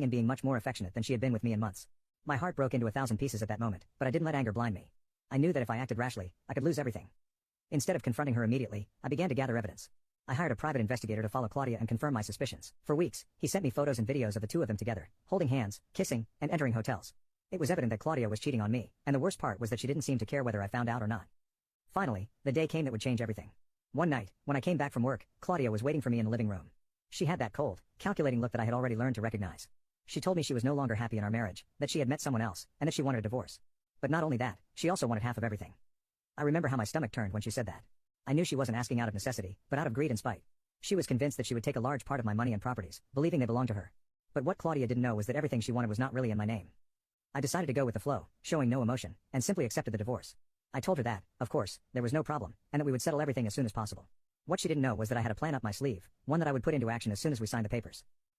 and being much more affectionate than she had been with me in months. My heart broke into 1,000 pieces at that moment, but I didn't let anger blind me. I knew that if I acted rashly, I could lose everything. Instead of confronting her immediately, I began to gather evidence. I hired a private investigator to follow Claudia and confirm my suspicions. For weeks, he sent me photos and videos of the two of them together, holding hands, kissing, and entering hotels. It was evident that Claudia was cheating on me, and the worst part was that she didn't seem to care whether I found out or not. Finally, the day came that would change everything. One night, when I came back from work, Claudia was waiting for me in the living room. She had that cold, calculating look that I had already learned to recognize. She told me she was no longer happy in our marriage, that she had met someone else, and that she wanted a divorce. But not only that, she also wanted half of everything. I remember how my stomach turned when she said that. I knew she wasn't asking out of necessity, but out of greed and spite. She was convinced that she would take a large part of my money and properties, believing they belonged to her. But what Claudia didn't know was that everything she wanted was not really in my name. I decided to go with the flow, showing no emotion, and simply accepted the divorce. I told her that, of course, there was no problem, and that we would settle everything as soon as possible. What she didn't know was that I had a plan up my sleeve, one that I would put into action as soon as we signed the papers.